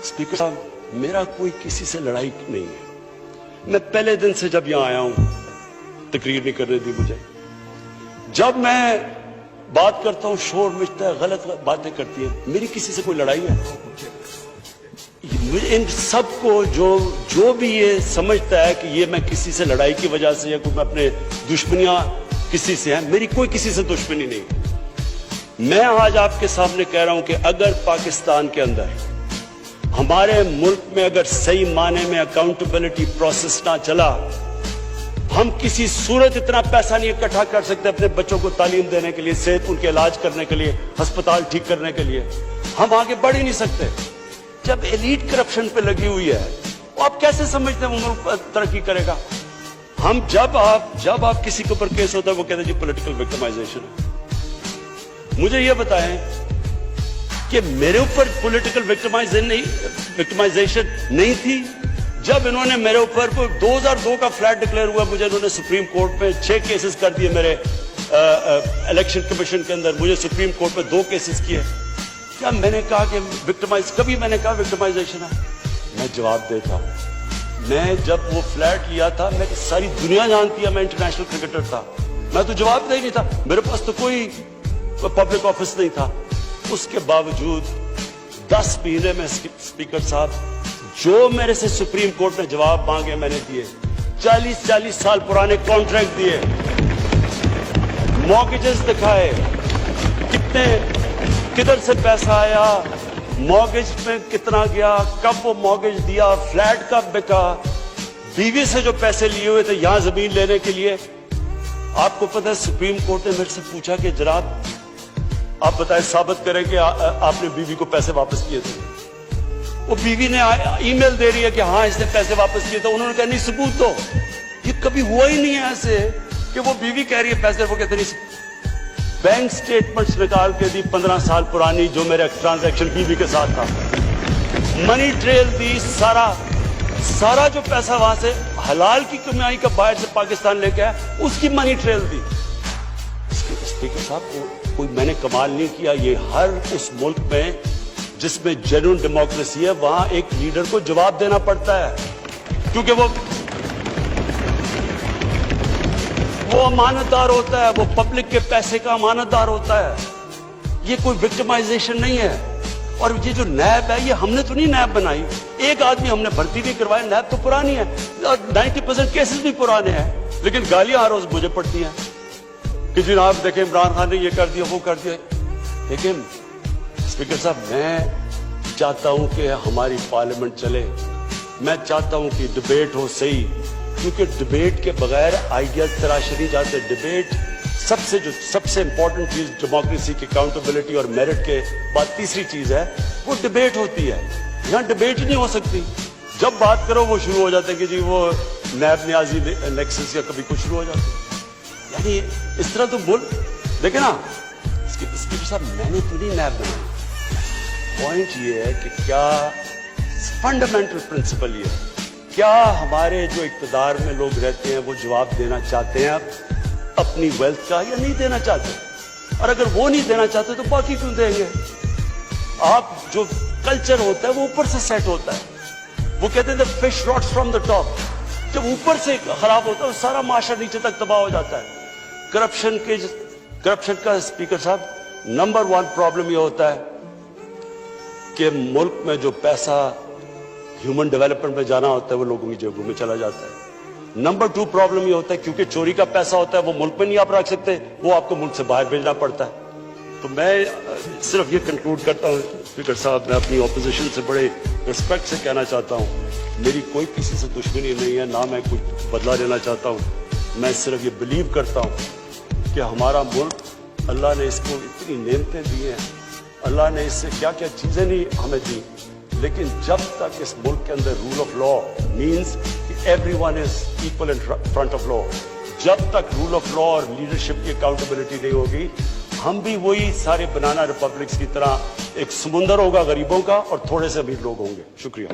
Speaker साहब, मेरा कोई किसी से लड़ाई नहीं है। मैं पहले दिन से जब यहां आया हूं, तकरीर नहीं करने दी मुझे। जब मैं बात करता हूं शोर मचता है, गलत बातें करती है। मेरी किसी से कोई लड़ाई है? इन सबको जो भी ये समझता है कि ये मैं किसी से लड़ाई की वजह से या कोई मैं अपने दुश्मनियां किसी से हैं, मेरी कोई किसी से दुश्मनी नहीं। मैं आज आपके सामने कह रहा हूं कि अगर पाकिस्तान के अंदर हमारे मुल्क में अगर सही माने में अकाउंटेबिलिटी प्रोसेस ना चला, हम किसी सूरत इतना पैसा नहीं इकट्ठा कर सकते अपने बच्चों को तालीम देने के लिए, सेहत उनके इलाज करने के लिए, अस्पताल ठीक करने के लिए। हम आगे बढ़ ही नहीं सकते। जब एलीट करप्शन पे लगी हुई है, वो आप कैसे समझते हैं वो मुल्क तरक्की करेगा? हम जब आप किसी के ऊपर केस होता है वो कहते हैं जी पॉलिटिकल विक्टिमाइजेशन है। मुझे ये बताएं कि मेरे ऊपर पॉलिटिकल विक्टिमाइजेशन नहीं थी जब इन्होंने मेरे ऊपर 2002 का फ्लैट डिक्लेयर हुआ, मुझे इन्होंने सुप्रीम कोर्ट में 6 केसेस कर दिए। मेरे इलेक्शन कमीशन के अंदर मुझे सुप्रीम कोर्ट में 2 केसेस किए। क्या मैंने कहा कि कभी मैंने कहा विक्टिमाइजेशन है? मैं जवाब देता हूं। मैं जब वो फ्लैट लिया था, मैं सारी दुनिया जानती है मैं इंटरनेशनल क्रिकेटर था, मैं तो जवाब दे ही नहीं था। मेरे पास तो कोई पब्लिक ऑफिस नहीं था। उसके बावजूद 10 महीने में स्पीकर साहब जो मेरे से सुप्रीम कोर्ट में जवाब मांगे मैंने दिए। 40 साल पुराने कॉन्ट्रैक्ट दिए, मॉर्गेजेस दिखाए, किधर से पैसा आया, मॉर्गेज में कितना गया, कब वो मॉर्गेज दिया, फ्लैट कब बिका, बीवी से जो पैसे लिए हुए थे यहां जमीन लेने के लिए। आपको पता है सुप्रीम कोर्ट ने मेरे से पूछा कि जनाब आप बताएं, साबित करें कि आपने बीवी को पैसे वापस किए थे। वो बीवी ने ईमेल दे रही है कि हाँ इसने पैसे वापस किए थे। उन्होंने कहा नहीं सबूत दो। ये कभी हुआ ही नहीं है ऐसे कि वो बीवी कह रही है पैसे, वो कहते नहीं। बैंक स्टेटमेंट्स निकाल के दी 15 साल पुरानी जो मेरे ट्रांजैक्शन बीवी के साथ था, मनी ट्रेल दी, सारा जो पैसा वहां से हलाल की कमाई का बाहर से पाकिस्तान लेके आया उसकी मनी ट्रेल दी। स्पीकर साहब, कोई मैंने कमाल नहीं किया। ये हर उस मुल्क में जिसमें जेन्युइन डेमोक्रेसी है वहां एक लीडर को जवाब देना पड़ता है, क्योंकि वो अमानतदार होता है, वो पब्लिक के पैसे का अमानतदार होता है। ये कोई विक्टिमाइजेशन नहीं है। और ये जो नैब है, ये हमने तो नहीं नैब बनाई, एक आदमी हमने भर्ती नहीं करवाया। नैब तो पुरानी है, 90% केसेस भी पुराने हैं, लेकिन गालियां हर रोज मुझे पड़ती हैं कि जनाब देखें इमरान खान ने ये कर दिया वो कर दिया। लेकिन स्पीकर साहब, मैं चाहता हूं कि हमारी पार्लियामेंट चले, मैं चाहता हूं कि डिबेट हो सही, क्योंकि डिबेट के बगैर आइडियाज तराशे नहीं जाते। डिबेट सबसे इंपॉर्टेंट चीज डेमोक्रेसी की अकाउंटेबिलिटी और मेरिट के बाद तीसरी चीज है वो डिबेट होती है। यहां डिबेट ही नहीं हो सकती। जब बात करो वो शुरू हो जाते हैं कि जी वो नैब न्याजी नेक्सस या कभी कुछ शुरू हो जाते हैं। यानी इस तरह तो बोल देखे ना स्पीकर साहब, मैंने तो नहीं नैब बनाई। पॉइंट ये है कि क्या फंडामेंटल प्रिंसिपल ये है, क्या हमारे जो इक्तदार में लोग रहते हैं वो जवाब देना चाहते हैं अपनी वेल्थ का या नहीं देना चाहते? और अगर वो नहीं देना चाहते तो बाकी क्यों देंगे? आप जो कल्चर होता है वो ऊपर से सेट होता है। वो कहते हैं fish rots from the top. जब ऊपर से खराब होता है सारा माशरा नीचे तक तबाह हो जाता है। करप्शन का स्पीकर साहब नंबर 1 प्रॉब्लम ये होता है कि मुल्क में जो पैसा ह्यूमन डेवलपमेंट में जाना होता है वो लोगों की जेबों में चला जाता है। नंबर 2 प्रॉब्लम ये होता है क्योंकि चोरी का पैसा होता है वो मुल्क में नहीं आप रख सकते, वो आपको मुल्क से बाहर भेजना पड़ता है। तो मैं सिर्फ ये कंक्लूड करता हूँ स्पीकर साहब, मैं अपनी ऑपोजिशन से बड़े रिस्पेक्ट से कहना चाहता हूँ, मेरी कोई किसी से दुश्मनी नहीं है, ना मैं कुछ बदला लेना चाहता हूँ। मैं सिर्फ ये बिलीव करता हूँ कि हमारा मुल्क, अल्लाह ने इसको इतनी नेमतें दी हैं, अल्लाह ने इससे क्या क्या चीज़ें नहीं हमें दी, लेकिन जब तक इस मुल्क के अंदर रूल ऑफ लॉ मीन्स कि everyone is equal in front of law, जब तक रूल ऑफ लॉ और लीडरशिप की अकाउंटेबिलिटी नहीं होगी, हम भी वही सारे बनाना रिपब्लिक्स की तरह एक समुंदर होगा गरीबों का और थोड़े से अमीर लोग होंगे। शुक्रिया।